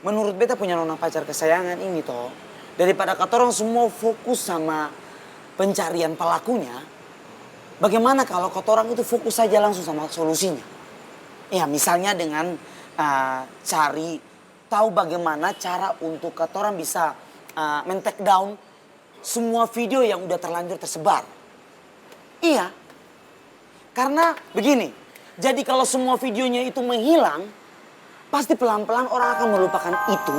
menurut beta punya nona pacar kesayangan ini toh, daripada katorang semua fokus sama pencarian pelakunya, bagaimana kalau katorang itu fokus saja langsung sama solusinya? Ya misalnya dengan cari tahu bagaimana cara untuk katorang bisa men-take down semua video yang udah terlanjur tersebar. Iya, karena begini, jadi kalau semua videonya itu menghilang, pasti pelan-pelan orang akan melupakan itu.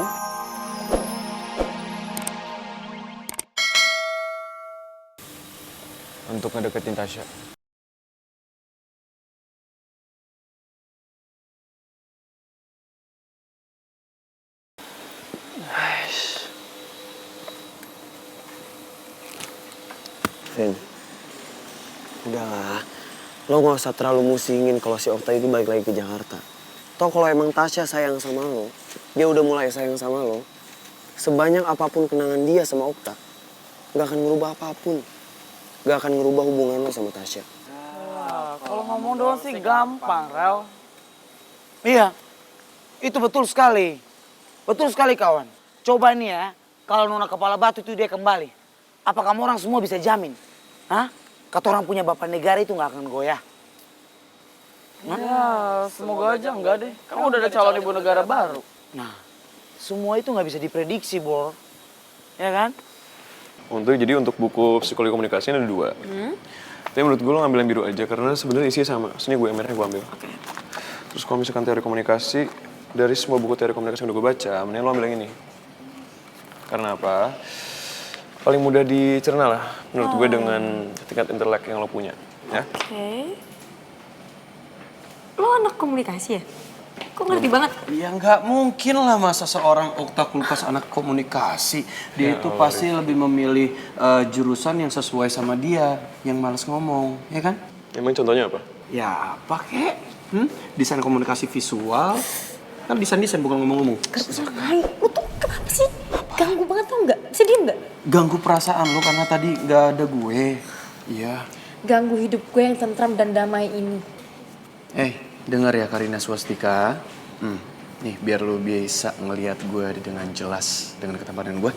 Untuk ngedeketin Tasya. Vin, udahlah. Lo gak usah terlalu musingin kalau si Okta itu balik lagi ke Jakarta. Toh kalau emang Tasya sayang sama lo, dia udah mulai sayang sama lo, sebanyak apapun kenangan dia sama Okta, gak akan ngerubah apapun. Gak akan ngerubah hubungan lo sama Tasya. Kalau ngomong doang sih gampang, Rel. Iya, itu betul sekali. Betul sekali kawan. Coba nih ya, kalau nona kepala batu itu dia kembali. Apa kamu orang semua bisa jamin? Hah? Kata orang punya bapak negara itu gak akan goyah. Ya, semoga aja enggak deh. Kamu udah ada calon ibu negara baru. Nah, semua itu gak bisa diprediksi, Bor. Ya kan? Untuk buku psikologi komunikasi ada 2. Tapi menurut gue lo ngambil yang biru aja karena sebenarnya isinya sama. Sini gue yang merah gue ambil. Terus kalau misalkan teori komunikasi, dari semua buku teori komunikasi yang udah gue baca, mending lo ambil yang ini. Karena apa? Paling mudah dicerna lah menurut gue dengan tingkat intelek yang lo punya. Ya? Oke. Lo anak komunikasi ya? Kok ngerti banget? Ya nggak mungkin lah masa seorang Okta Kulkas anak komunikasi. Dia itu pasti lebih memilih jurusan yang sesuai sama dia, yang males ngomong, ya kan? Emang contohnya apa? Ya pakai desain komunikasi visual. Kan desain bukan ngomong-ngomong. Hai, lo tuh kenapa sih? Ganggu banget tau nggak? Bisa diem nggak? Ganggu perasaan lo karena tadi nggak ada gue. Iya. Ganggu hidup gue yang tentram dan damai ini. Dengar ya Karina Swastika. Nih biar lo bisa ngelihat gue dengan jelas dengan ketampanan gue.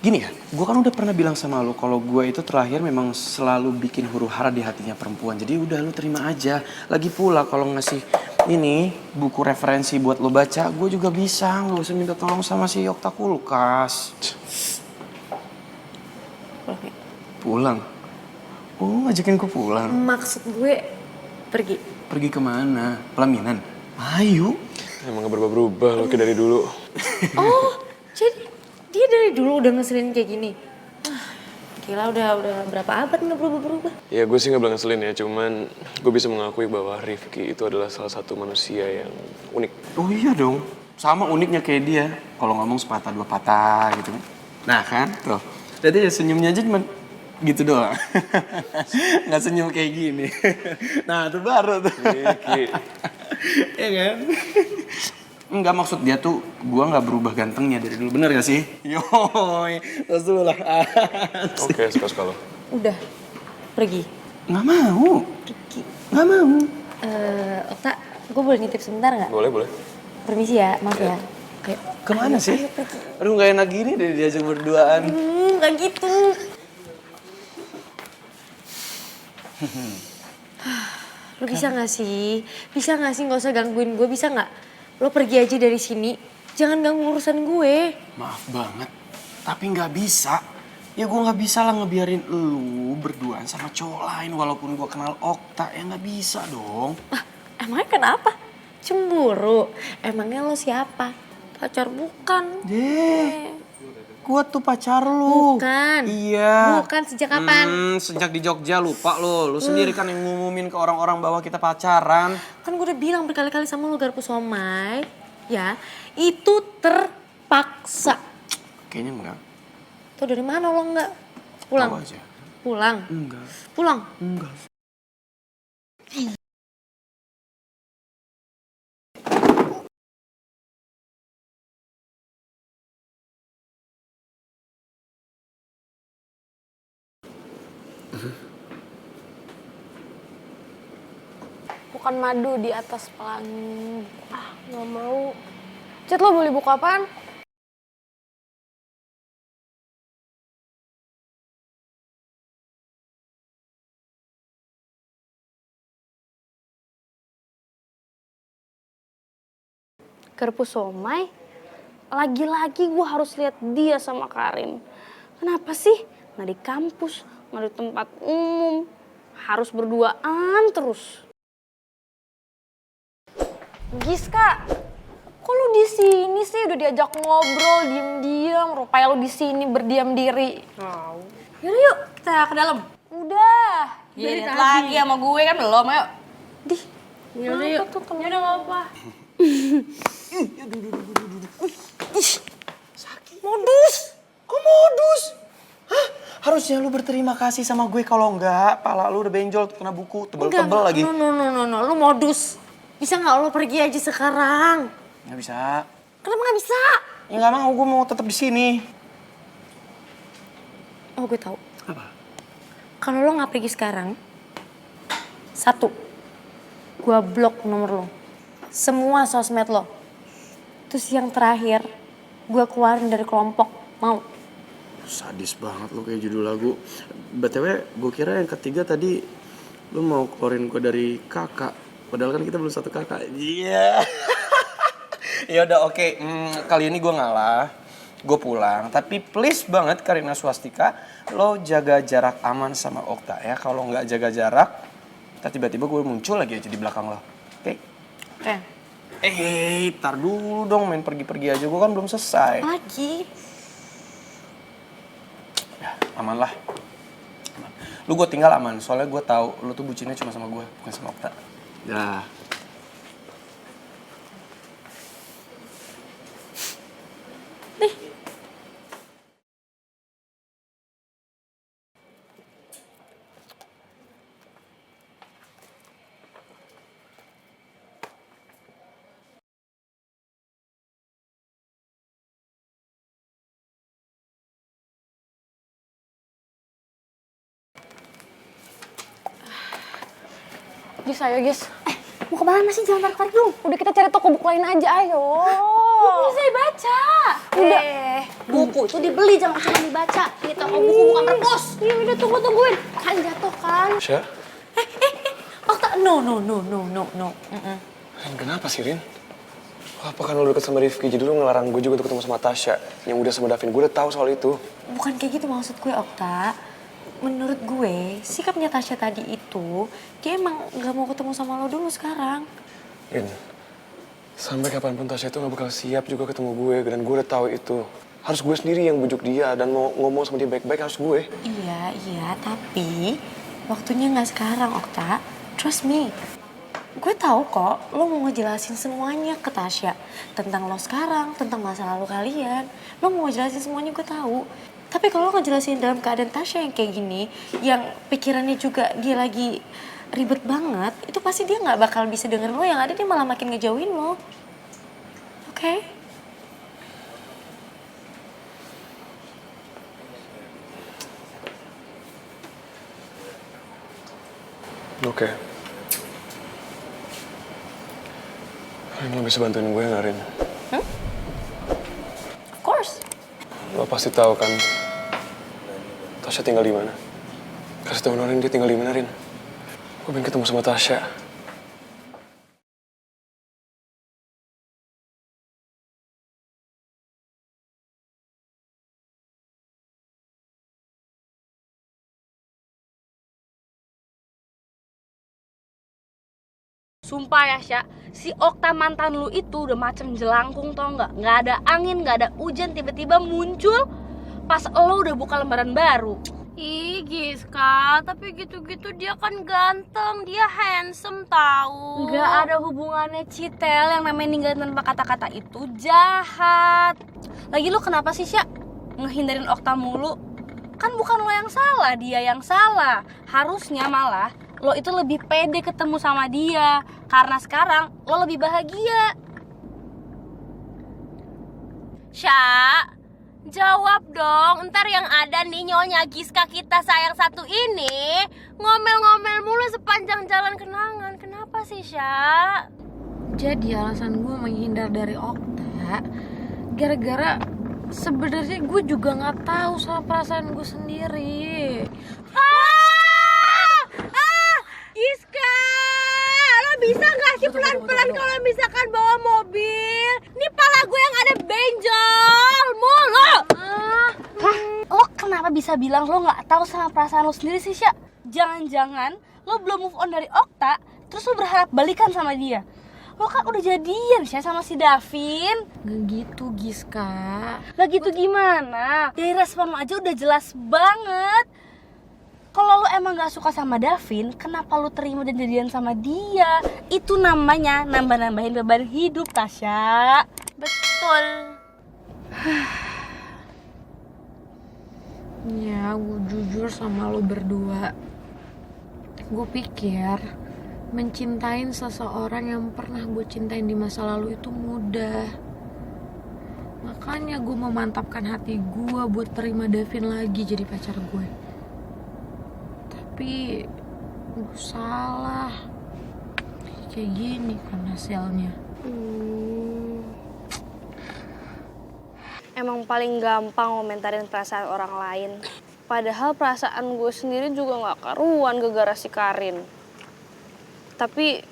Gini ya, gue kan udah pernah bilang sama lo kalau gue itu terakhir memang selalu bikin huru hara di hatinya perempuan. Jadi udah lo terima aja. Lagi pula kalau ngasih ini buku referensi buat lo baca, gue juga bisa. Nggak usah minta tolong sama si Okta Kulkas. Pulang? Oh, ngajakin gue pulang. Maksud gue pergi. Pergi kemana? Pelaminan? Ayo. Emang gak berubah-berubah lo kayak dari dulu. Oh, jadi dia dari dulu udah ngeselin kayak gini. Gila udah berapa abad nggak berubah-berubah. Ya gue sih gak bilang ngeselin ya, cuman gue bisa mengakui bahwa Rifki itu adalah salah satu manusia yang unik. Oh iya dong. Sama uniknya kayak dia. Kalau ngomong sepatah dua patah gitu. Nah kan, tuh. Jadi ya senyumnya aja cuman gitu doang. Nggak senyum kayak gini. Nah itu baru tuh. Iya kan? Enggak, maksud dia tuh gua nggak berubah gantengnya dari dulu. Bener gak sih? Yoy, terus dulu lah. Oke, suka-suka lo. Udah, pergi. Nggak mau. Pergi. Nggak mau. Okta, gue boleh nitip sebentar nggak? Boleh. Permisi ya, maaf ya. Kayak, Kemana sih? ayo pergi. Aduh nggak enak gini deh diajak berduaan. Nggak gitu. Lo bisa gak sih? Bisa gak sih gak usah gangguin gue? Bisa gak? Lo pergi aja dari sini. Jangan ganggu urusan gue. Maaf banget, tapi nggak bisa. Ya gue nggak bisa lah ngebiarin lu berduaan sama cowok lain walaupun gue kenal Okta. Ya nggak bisa dong. Ah, emangnya kenapa? Cemburu? Emangnya lo siapa? Pacar bukan? Gue tuh pacar lu. Bukan. Iya. Bukan, sejak kapan? Sejak di Jogja, lupa lo. Lu sendiri kan yang ngumumin ke orang-orang bahwa kita pacaran. Kan gue udah bilang berkali-kali sama lo Garpu Somai. Ya, itu terpaksa. Kayaknya enggak. Tuh dari mana lo enggak? Pulang. Tahu aja. Pulang. Enggak. Pulang. Enggak. Bukan madu di atas pelangi. Ah, nggak mau. Chat, lo beli buku apaan? Kerupuk somai. Lagi-lagi gue harus lihat dia sama Karin. Kenapa sih? Nggak di kampus, nggak di tempat umum. Harus berduaan terus. Giska, kok lu di sini sih? Udah diajak ngobrol, diem-diem. Rupanya lu di sini berdiam diri. Yaudah yuk, kita ke dalam. Udah. Lihat lagi sama gue kan belum, ayo. Dih. Yaudah yuk. Yaudah gak apa. Modus? Kok modus? Hah? Harusnya lu berterima kasih sama gue, kalau enggak pala lu udah benjol kena buku tebel-tebel lagi. No, lu modus. Bisa nggak lo pergi aja sekarang? Nggak bisa. Kenapa nggak bisa? Ya nggak mau, gue mau tetap di sini. Oh, gue tahu. Apa? Kalau lo nggak pergi sekarang, 1, gue blok nomor lo. Semua sosmed lo. Terus yang terakhir, gue keluarin dari kelompok. Mau? Sadis banget lu kayak judul lagu. BTW, gue kira yang ketiga tadi lu mau keluarin gue dari kakak. Padahal kan kita belum satu kakak. Iya. Ya udah oke. Kali ini gue ngalah. Gue pulang. Tapi please banget Karina Swastika, lo jaga jarak aman sama Okta ya. Kalau nggak jaga jarak, tiba-tiba gue muncul lagi aja di belakang lo. Oke? Oke. Tar dulu dong, main pergi-pergi aja. Gue kan belum selesai. Lagi. Ya, aman lah. Aman. Lu gue tinggal aman, soalnya gue tahu lu tuh bucinnya cuma sama gue, bukan sama Okta. Dah. Gis, ayo Gis. Mau kemana sih? Jangan tarik-tarik dong. Udah kita cari toko buku lain aja, ayo. Buku bisa dibaca. Udah. Buku itu dibeli, jangan cuma dibaca. Di toko buku bukan perpus. Iya udah tungguin. Kan jatuh kan. Syah? Okta, no. Rin, kenapa sih, Rin? Apa kan lo deket sama Rifki, jadi lo ngelarang gue juga untuk ketemu sama Tasya yang udah sama Davin. Gue udah tahu soal itu. Bukan kayak gitu maksud gue, Okta. Menurut gue, sikapnya Tasya tadi itu, dia emang gak mau ketemu sama lo dulu sekarang. Rin, sampai kapanpun Tasya itu gak bakal siap juga ketemu gue, dan gue udah tahu itu. Harus gue sendiri yang bujuk dia dan mau ngomong sama dia baik-baik, harus gue. Iya, tapi waktunya gak sekarang, Okta. Trust me. Gue tahu kok, lo mau ngejelasin semuanya ke Tasya. Tentang lo sekarang, tentang masa lalu kalian. Lo mau ngejelasin semuanya, gue tahu. Tapi kalau lo ngejelasin dalam keadaan Tasya yang kayak gini, yang pikirannya juga dia lagi ribet banget, itu pasti dia nggak bakal bisa denger lo, yang ada dia malah makin ngejauhin lo. Oke? Oke. Rin, lo bisa bantuin gue nggak, Rin? Of course. Lo pasti tahu kan Tasya tinggal di mana. Kasih tahu Rin, dia tinggal di mana, Rin. Gue pengen ketemu sama Tasya. Sumpah ya, Sya, si Okta mantan lu itu udah macam jelangkung, tau nggak? Nggak ada angin, nggak ada hujan, tiba-tiba muncul pas lo udah buka lembaran baru. Ih, Giska, tapi gitu-gitu dia kan ganteng, dia handsome tahu. Nggak ada hubungannya, Citel, yang namanya ninggalin tanpa kata-kata itu jahat. Lagi lu kenapa sih, Sya? Ngehindarin Okta mulu? Kan bukan lo yang salah, dia yang salah. Harusnya malah lo itu lebih pede ketemu sama dia. Karena sekarang lo lebih bahagia. Sya, jawab dong. Ntar yang ada nih nyonya Giska kita sayang satu ini ngomel-ngomel mulu sepanjang jalan kenangan. Kenapa sih, Sya? Jadi alasan gue menghindar dari Okta gara-gara sebenarnya gue juga nggak tahu soal perasaan gue sendiri. Giska, lo bisa nggak sih pelan-pelan kalau misalkan bawa mobil? benjol mulu. Hah? Lo kenapa bisa bilang lo nggak tahu sama perasaan lo sendiri sih, Sya? Jangan-jangan lo belum move on dari Okta, terus lo berharap balikan sama dia. Lo kan udah jadian Sya sama si Davin. Nggak gitu, Giska. Gak gitu gimana? Dari respon lo aja udah jelas banget. Kalau lo emang gak suka sama Davin, kenapa lo terima dan jadian sama dia? Itu namanya nambah-nambahin beban hidup, Tasya. Betul. Ya, gue jujur sama lo berdua. Gue pikir mencintain seseorang yang pernah gue cintain di masa lalu itu mudah. Makanya gue memantapkan hati gue buat terima Davin lagi jadi pacar gue. Tapi gue salah. Kayak gini kan hasilnya. Emang paling gampang komentarin perasaan orang lain. Padahal perasaan gue sendiri juga gak karuan gara-gara si Karin. Tapi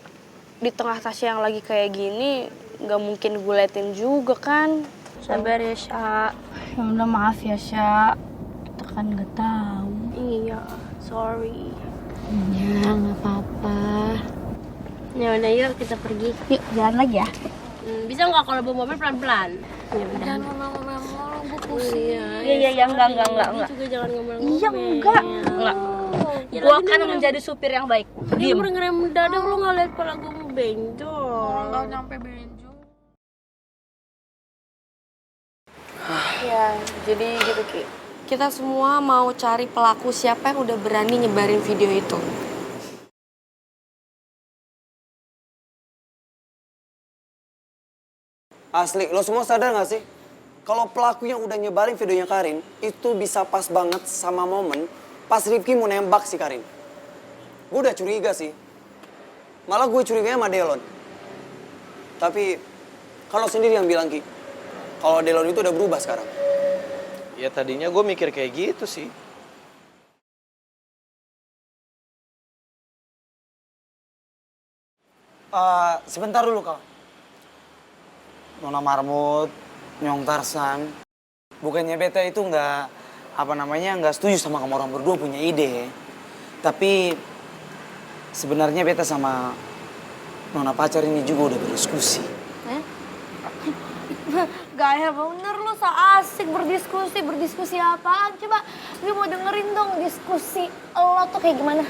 di tengah Tasya yang lagi kayak gini, gak mungkin gue liatin juga kan. Sabar ya, Sya. Ya udah maaf ya, Sya. Kita kan gak tahu. Iya, sorry. Ya, nggak apa-apa. Ya udah yuk kita pergi. Yuk jalan lagi ya. Bisa nggak kalau bawa mobil pelan-pelan? Ya udah. Jangan ngomel-ngomel mulu, gue pusing. Iya enggak. Juga jangan ngomel-ngomel. Iya enggak. Gua kan menjadi supir yang baik. Dia ngerem mendadak, lu nggak lihat kalau gue mau benjol. Nggak nyampe benjol. Ya, jadi gitu Ki. Kita semua mau cari pelaku siapa yang udah berani nyebarin video itu. Asli, lo semua sadar gak sih? Kalau pelaku yang udah nyebarin videonya Karin, itu bisa pas banget sama momen pas Rifki mau nembak si Karin. Gue udah curiga sih. Malah gue curiganya sama Delon. Tapi, kalau sendiri yang bilang Ki, kalau Delon itu udah berubah sekarang. Ya tadinya gue mikir kayak gitu sih. Sebentar dulu kau. Nona Marmut, Nyong Tarsan. Bukannya beta itu nggak setuju sama kamu orang berdua punya ide. Tapi sebenarnya beta sama Nona pacar ini juga udah berdiskusi. Gaya bener lu so asik berdiskusi apaan? Coba gue mau dengerin dong diskusi lo tuh kayak gimana?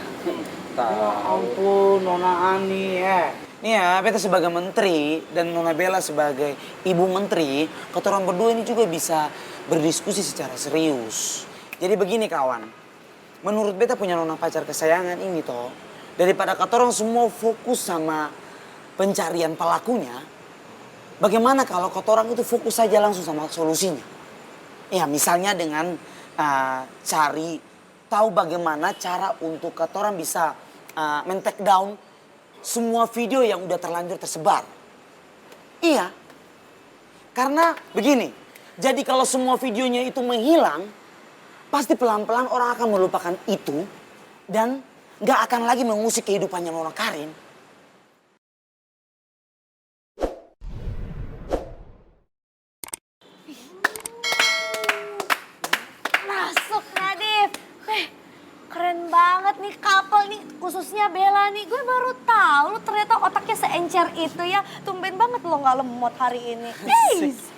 Ya ampun, Nona Ani ya. Nih ya, beta sebagai menteri dan Nona Bella sebagai ibu menteri, katorang berdua ini juga bisa berdiskusi secara serius. Jadi begini kawan, menurut beta punya Nona pacar kesayangan ini toh, daripada katorang semua fokus sama pencarian pelakunya, bagaimana kalau katorang itu fokus saja langsung sama solusinya? Ya misalnya dengan cari tahu bagaimana cara untuk katorang bisa men-take down semua video yang udah terlanjur tersebar. Iya, karena begini, jadi kalau semua videonya itu menghilang, pasti pelan-pelan orang akan melupakan itu dan gak akan lagi mengusik kehidupannya Nona Karin. Masuk Nadif. Keren banget nih couple nih, khususnya Bella nih. Gue baru tahu lu ternyata otaknya seencer itu ya. Tumben banget lo nggak lemot hari ini.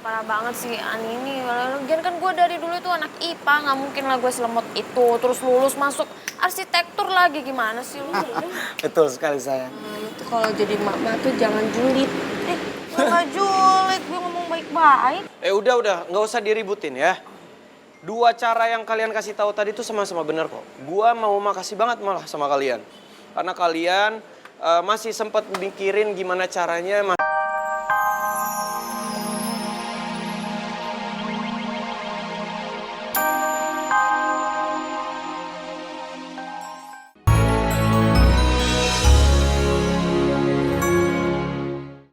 Parah banget sih Ani ini. Lagian kan gue dari dulu itu anak IPA, nggak mungkin lah gue selemot itu. Terus lulus masuk arsitektur lagi, gimana sih lu? Betul sekali sayang. Itu kalau jadi mama tuh jangan julid. Nggak julid, gue ngomong baik-baik. Udah, nggak usah diributin ya. Dua cara yang kalian kasih tahu tadi tuh sama-sama benar kok. Gua mau makasih banget malah sama kalian. Karena kalian masih sempat mikirin gimana caranya